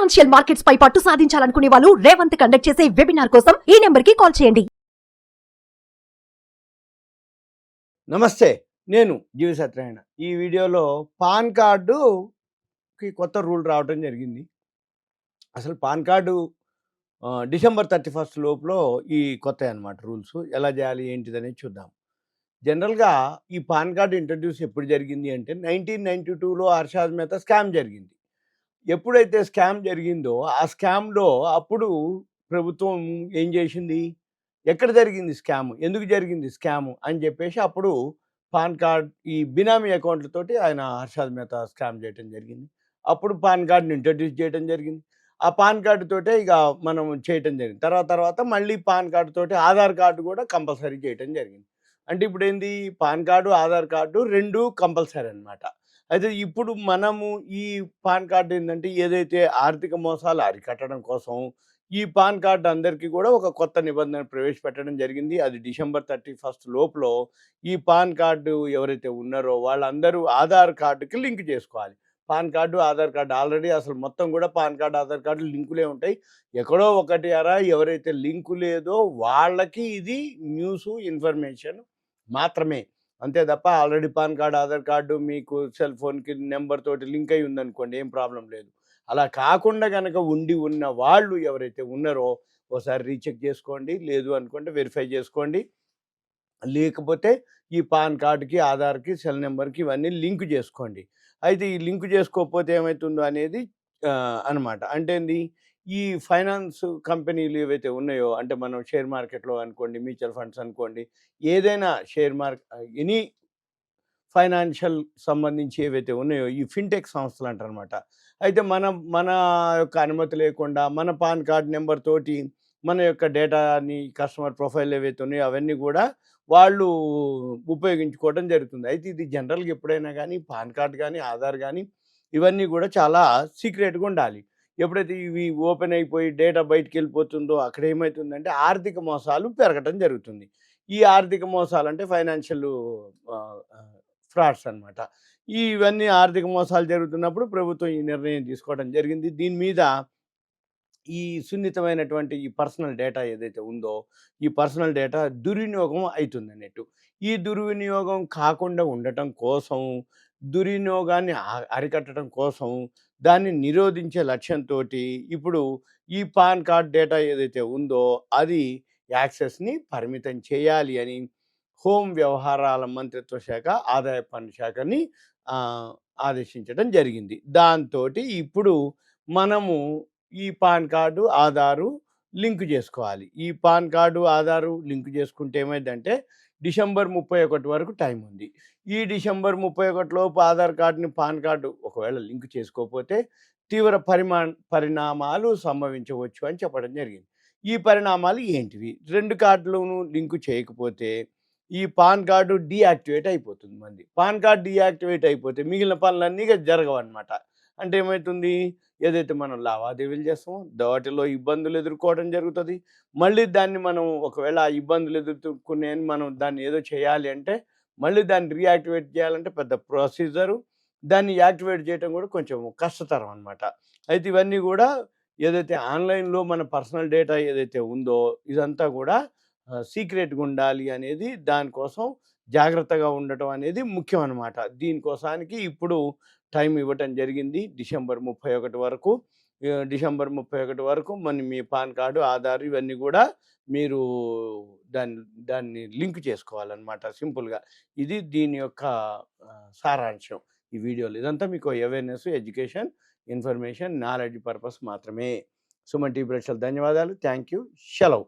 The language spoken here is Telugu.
ఫైనాన్షియల్ మార్కెట్స్ పై పట్టు సాధించాలనుకునే వాళ్ళు రేవంత్ కండక్ట్ చేసే వెబినార్ కోసం ఈ నెంబర్ కి కాల్ చేయండి. నమస్తే, నేను జీవి సత్యనారాయణ. ఈ వీడియోలో పాన్ కార్డుకి కొత్త రూల్ రావడం జరిగింది. అసలు పాన్ కార్డు డిసెంబర్ 31 లోపల ఈ కొత్త అన్నమాట రూల్స్. ఎలా చేయాలి ఏంటిదనేది చూద్దాం. జనరల్గా ఈ పాన్ కార్డు ఇంట్రడ్యూస్ ఎప్పుడు జరిగింది అంటే 1992లో అర్షాద్ మెహతా స్కామ్ జరిగింది. ఎప్పుడైతే స్కామ్ జరిగిందో ఆ స్కామ్లో అప్పుడు ప్రభుత్వం ఏం చేసింది, ఎక్కడ జరిగింది స్కామ్, ఎందుకు జరిగింది స్కామ్ అని చెప్పేసి అప్పుడు పాన్ కార్డ్ ఈ బినామీ అకౌంట్లతోటి ఆయన హర్షద్ మెహతా స్కామ్ చేయడం జరిగింది. అప్పుడు పాన్ కార్డుని ఇంట్రడ్యూస్ చేయడం జరిగింది. ఆ పాన్ కార్డు తోటే ఇక మనం చేయటం జరిగింది. తర్వాత మళ్ళీ పాన్ కార్డు తోటి ఆధార్ కార్డు కూడా కంపల్సరీ చేయటం జరిగింది. అంటే ఇప్పుడు ఏంది, పాన్ కార్డు ఆధార్ కార్డు రెండు కంపల్సరీ అనమాట. అయితే ఇప్పుడు మనము ఈ పాన్ కార్డు ఏంటంటే ఏదైతే ఆర్థిక మోసాలు అరికట్టడం కోసం ఈ పాన్ కార్డు అందరికీ కూడా ఒక కొత్త నిబంధన ప్రవేశపెట్టడం జరిగింది. అది డిసెంబర్ 31 లోపల ఈ పాన్ కార్డు ఎవరైతే ఉన్నారో వాళ్ళందరూ ఆధార్ కార్డుకి లింక్ చేసుకోవాలి. Pan card Aadhaar card already అసలు మొత్తం కూడా పాన్ కార్డు ఆధార్ కార్డు లింకులే ఉంటాయి. ఎక్కడో ఒకటి ఎవరైతే లింకు లేదో వాళ్ళకి ఇది న్యూస్ ఇన్ఫర్మేషన్ మాత్రమే. అంతే తప్ప already pan card Aadhaar card మీకు సెల్ ఫోన్కి నెంబర్ తోటి లింక్ అయి ఉందనుకోండి, ఏం ప్రాబ్లం లేదు. అలా కాకుండా కనుక ఉన్న వాళ్ళు ఎవరైతే ఉన్నారో ఒకసారి రీచెక్ చేసుకోండి. లేదు అనుకుంటే వెరిఫై చేసుకోండి. లేకపోతే ఈ పాన్ కార్డుకి ఆధార్కి సెల్ నెంబర్కి ఇవన్నీ లింక్ చేసుకోండి. అయితే ఈ లింక్ చేసుకోకపోతే ఏమవుతుందో అనేది అనమాట. అంటే ఏంది, ఈ ఫైనాన్స్ కంపెనీలు ఏవైతే ఉన్నాయో, అంటే మనం షేర్ మార్కెట్లో అనుకోండి, మ్యూచువల్ ఫండ్స్ అనుకోండి, ఏదైనా షేర్ ఎనీ ఫైనాన్షియల్ సంబంధించి ఏవైతే ఉన్నాయో ఈ ఫిన్టెక్ సంస్థలు అంటారనమాట. అయితే మన యొక్క అనుమతి లేకుండా మన పాన్ కార్డ్ నెంబర్ తోటి మన యొక్క డేటాని కస్టమర్ ప్రొఫైల్ ఏవైతే ఉన్నాయో అవన్నీ కూడా వాళ్ళు ఉపయోగించుకోవడం జరుగుతుంది. అయితే ఇది జనరల్గా ఎప్పుడైనా కానీ పాన్ కార్డ్ కానీ ఆధార్ కానీ ఇవన్నీ కూడా చాలా సీక్రెట్గా ఉండాలి. ఎప్పుడైతే ఇవి ఓపెన్ అయిపోయి డేటా బయటికి వెళ్ళిపోతుందో అక్కడ ఏమవుతుందంటే ఆర్థిక మోసాలు పెరగటం జరుగుతుంది. ఈ ఆర్థిక మోసాలు అంటే ఫైనాన్షియల్ ఫ్రాడ్స్ అనమాట. ఇవన్నీ ఆర్థిక మోసాలు జరుగుతున్నప్పుడు ప్రభుత్వం ఈ నిర్ణయం తీసుకోవడం జరిగింది. దీని మీద ఈ సున్నితమైనటువంటి ఈ పర్సనల్ డేటా ఏదైతే ఉందో ఈ పర్సనల్ డేటా దుర్వినియోగం అవుతుంది అన్నట్టు. ఈ దుర్వినియోగం కాకుండా ఉండటం కోసం, దుర్వినియోగాన్ని అరికట్టడం కోసం, దాన్ని నిరోధించే లక్ష్యంతో ఇప్పుడు ఈ పాన్ కార్డ్ డేటా ఏదైతే ఉందో అది యాక్సెస్ని పరిమితం చేయాలి అని హోం వ్యవహారాల మంత్రిత్వ శాఖ, ఆదాయ పన్ను శాఖని ఆదేశించడం జరిగింది. దాంతో ఇప్పుడు మనము ఈ పాన్ కార్డు ఆధారు లింక్ చేసుకోవాలి. ఈ పాన్ కార్డు ఆధారు లింక్ చేసుకుంటే ఏమైందంటే డిసెంబర్ 31 వరకు టైం ఉంది. ఈ డిసెంబర్ 31 లోపు ఆధార్ కార్డుని పాన్ కార్డు ఒకవేళ లింక్ చేసుకోకపోతే తీవ్ర పరిణామాలు సంభవించవచ్చు అని చెప్పడం జరిగింది. ఈ పరిణామాలు ఏంటివి? రెండు కార్డులను లింకు చేయకపోతే ఈ పాన్ కార్డు డీయాక్టివేట్ అయిపోతుంది. మంది పాన్ కార్డు డీయాక్టివేట్ అయిపోతే మిగిలిన పనులన్నీ జరగవన్నమాట. అంటే ఏమవుతుంది, ఏదైతే మనం లావాదేవీలు చేస్తామో వాటిలో ఇబ్బందులు ఎదుర్కోవడం జరుగుతుంది. మళ్ళీ దాన్ని మనం ఒకవేళ ఆ ఇబ్బందులు ఎదుర్కొనే మనం దాన్ని ఏదో చేయాలి అంటే మళ్ళీ దాన్ని రీయాక్టివేట్ చేయాలంటే పెద్ద ప్రొసీజరు. దాన్ని యాక్టివేట్ చేయడం కూడా కొంచెం కష్టతరం అనమాట. అయితే ఇవన్నీ కూడా ఏదైతే ఆన్లైన్లో మన పర్సనల్ డేటా ఏదైతే ఉందో ఇదంతా కూడా సీక్రెట్గా ఉండాలి అనేది, దానికోసం జాగ్రత్తగా ఉండటం అనేది ముఖ్యం అనమాట. దీనికోసానికి ఇప్పుడు టైం ఇవ్వటం జరిగింది డిసెంబర్ 31 వరకు. డిసెంబర్ 31 వరకు మీ పాన్ కార్డు ఆధార్ ఇవన్నీ కూడా మీరు దాన్ని లింక్ చేసుకోవాలన్నమాట సింపుల్గా. ఇది దీని యొక్క సారాంశం ఈ వీడియోలో. ఇదంతా మీకు awareness, education, information, knowledge purpose మాత్రమే. సుమన్ టీవీ ప్రేక్షకులకు ధన్యవాదాలు. Thank you. సెలవు.